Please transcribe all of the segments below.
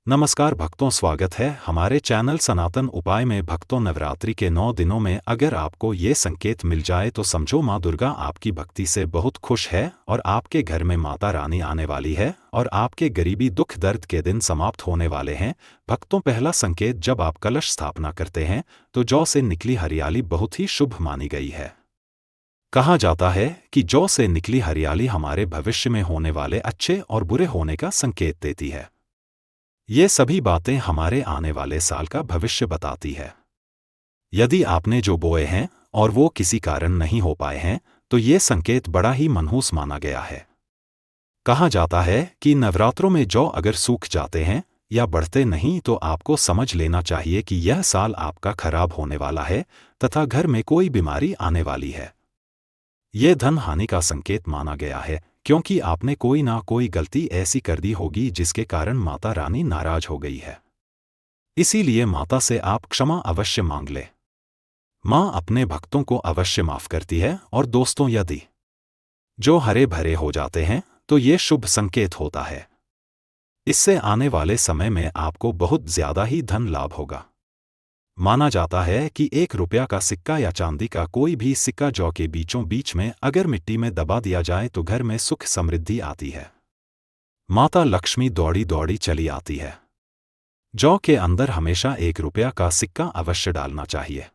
नमस्कार भक्तों, स्वागत है हमारे चैनल सनातन उपाय में। भक्तों, नवरात्रि के 9 दिनों में अगर आपको ये संकेत मिल जाए तो समझो माँ दुर्गा आपकी भक्ति से बहुत खुश है और आपके घर में माता रानी आने वाली है और आपके गरीबी दुख दर्द के दिन समाप्त होने वाले हैं। भक्तों, पहला संकेत, जब आप कलश स्थापना करते हैं तो जौ से निकली हरियाली बहुत ही शुभ मानी गई है। कहा जाता है कि जौ से निकली हरियाली हमारे भविष्य में होने वाले अच्छे और बुरे होने का संकेत देती है। ये सभी बातें हमारे आने वाले साल का भविष्य बताती है। यदि आपने जो बोए हैं और वो किसी कारण नहीं हो पाए हैं तो ये संकेत बड़ा ही मनहूस माना गया है। कहा जाता है कि नवरात्रों में जौ अगर सूख जाते हैं या बढ़ते नहीं तो आपको समझ लेना चाहिए कि यह साल आपका खराब होने वाला है तथा घर में कोई बीमारी आने वाली है। यह धन हानि का संकेत माना गया है क्योंकि आपने कोई ना कोई गलती ऐसी कर दी होगी जिसके कारण माता रानी नाराज हो गई है। इसीलिए माता से आप क्षमा अवश्य मांग ले। माँ अपने भक्तों को अवश्य माफ करती है। और दोस्तों, यदि जो हरे भरे हो जाते हैं तो ये शुभ संकेत होता है। इससे आने वाले समय में आपको बहुत ज्यादा ही धन लाभ होगा। माना जाता है कि 1 रुपया का सिक्का या चांदी का कोई भी सिक्का जौ के बीचों बीच में अगर मिट्टी में दबा दिया जाए तो घर में सुख समृद्धि आती है। माता लक्ष्मी दौड़ी दौड़ी चली आती है। जौ के अंदर हमेशा 1 रुपया का सिक्का अवश्य डालना चाहिए।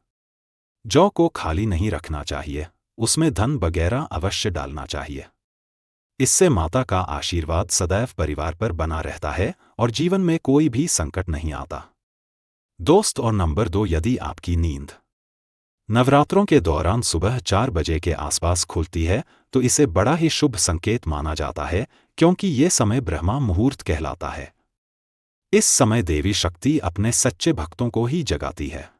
जौ को खाली नहीं रखना चाहिए, उसमें धन वगैरह अवश्य डालना चाहिए। इससे माता का आशीर्वाद सदैव परिवार पर बना रहता है और जीवन में कोई भी संकट नहीं आता। दोस्त, और नंबर 2, यदि आपकी नींद नवरात्रों के दौरान सुबह 4 बजे के आसपास खुलती है तो इसे बड़ा ही शुभ संकेत माना जाता है क्योंकि ये समय ब्रह्मा मुहूर्त कहलाता है। इस समय देवी शक्ति अपने सच्चे भक्तों को ही जगाती है।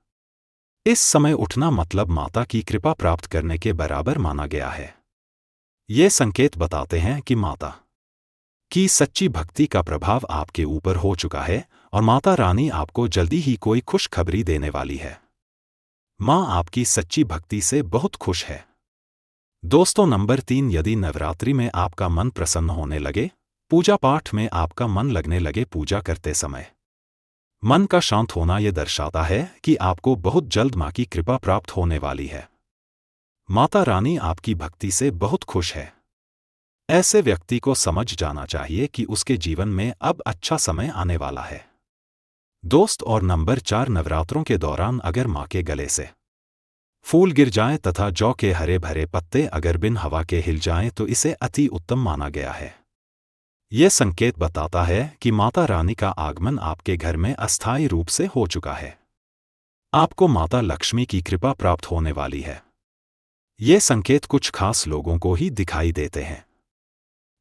इस समय उठना मतलब माता की कृपा प्राप्त करने के बराबर माना गया है। ये संकेत बताते हैं कि माता की सच्ची भक्ति का प्रभाव आपके ऊपर हो चुका है और माता रानी आपको जल्दी ही कोई खुशखबरी देने वाली है। माँ आपकी सच्ची भक्ति से बहुत खुश है। दोस्तों, नंबर 3, यदि नवरात्रि में आपका मन प्रसन्न होने लगे, पूजा पाठ में आपका मन लगने लगे, पूजा करते समय मन का शांत होना यह दर्शाता है कि आपको बहुत जल्द माँ की कृपा प्राप्त होने वाली है। माता रानी आपकी भक्ति से बहुत खुश है। ऐसे व्यक्ति को समझ जाना चाहिए कि उसके जीवन में अब अच्छा समय आने वाला है। दोस्त, और नंबर 4, नवरात्रों के दौरान अगर माँ के गले से फूल गिर जाएं तथा जौ के हरे भरे पत्ते अगर बिन हवा के हिल जाएं तो इसे अति उत्तम माना गया है। यह संकेत बताता है कि माता रानी का आगमन आपके घर में अस्थायी रूप से हो चुका है। आपको माता लक्ष्मी की कृपा प्राप्त होने वाली है। ये संकेत कुछ खास लोगों को ही दिखाई देते हैं।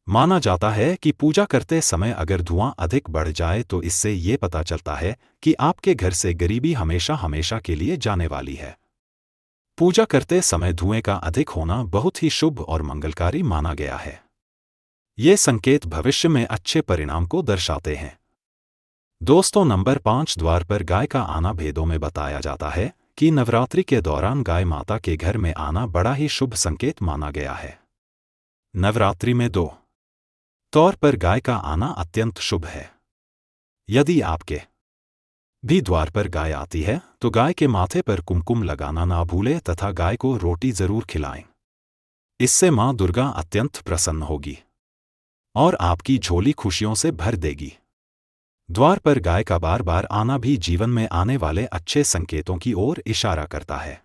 माना जाता है कि पूजा करते समय अगर धुआं अधिक बढ़ जाए तो इससे ये पता चलता है कि आपके घर से गरीबी हमेशा हमेशा के लिए जाने वाली है। पूजा करते समय धुएं का अधिक होना बहुत ही शुभ और मंगलकारी माना गया है। ये संकेत भविष्य में अच्छे परिणाम को दर्शाते हैं। दोस्तों, नंबर 5, द्वार पर गाय का आना। भेदों में बताया जाता है कि नवरात्रि के दौरान गाय माता के घर में आना बड़ा ही शुभ संकेत माना गया है। नवरात्रि में 2 तौर पर गाय का आना अत्यंत शुभ है। यदि आपके भी द्वार पर गाय आती है तो गाय के माथे पर कुमकुम लगाना ना भूलें तथा गाय को रोटी जरूर खिलाएं। इससे माँ दुर्गा अत्यंत प्रसन्न होगी और आपकी झोली खुशियों से भर देगी। द्वार पर गाय का बार बार आना भी जीवन में आने वाले अच्छे संकेतों की ओर इशारा करता है।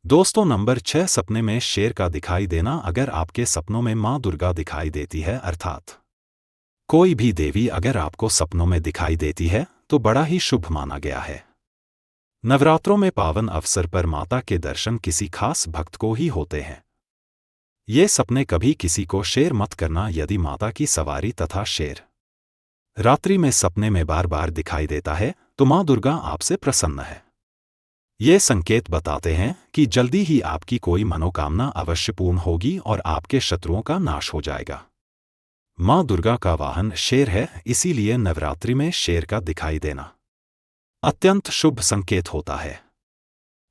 दोस्तों, नंबर 6, सपने में शेर का दिखाई देना। अगर आपके सपनों में माँ दुर्गा दिखाई देती है अर्थात कोई भी देवी अगर आपको सपनों में दिखाई देती है तो बड़ा ही शुभ माना गया है। नवरात्रों में पावन अवसर पर माता के दर्शन किसी खास भक्त को ही होते हैं। ये सपने कभी किसी को शेर मत करना। यदि माता की सवारी तथा शेर रात्रि में सपने में बार बार दिखाई देता है तो माँ दुर्गा आपसे प्रसन्न है। ये संकेत बताते हैं कि जल्दी ही आपकी कोई मनोकामना अवश्य पूर्ण होगी और आपके शत्रुओं का नाश हो जाएगा। माँ दुर्गा का वाहन शेर है, इसीलिए नवरात्रि में शेर का दिखाई देना अत्यंत शुभ संकेत होता है।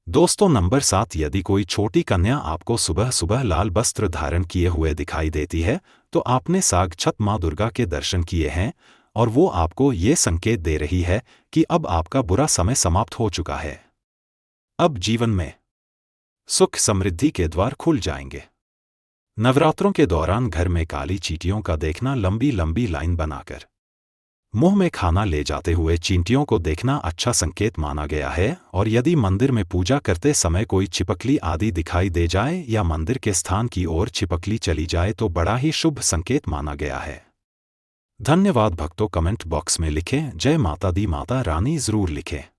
दोस्तों, नंबर 7, यदि कोई छोटी कन्या आपको सुबह सुबह लाल वस्त्र धारण किए हुए दिखाई देती है तो आपने साक्षात माँ दुर्गा के दर्शन किए हैं और वो आपको ये संकेत दे रही है कि अब आपका बुरा समय समाप्त हो चुका है। अब जीवन में सुख समृद्धि के द्वार खुल जाएंगे। नवरात्रों के दौरान घर में काली चींटियों का देखना, लंबी लंबी लाइन बनाकर मुंह में खाना ले जाते हुए चींटियों को देखना अच्छा संकेत माना गया है। और यदि मंदिर में पूजा करते समय कोई छिपकली आदि दिखाई दे जाए या मंदिर के स्थान की ओर छिपकली चली जाए तो बड़ा ही शुभ संकेत माना गया है। धन्यवाद भक्तों। कमेंट बॉक्स में लिखें जय माता दी, माता रानी जरूर लिखें।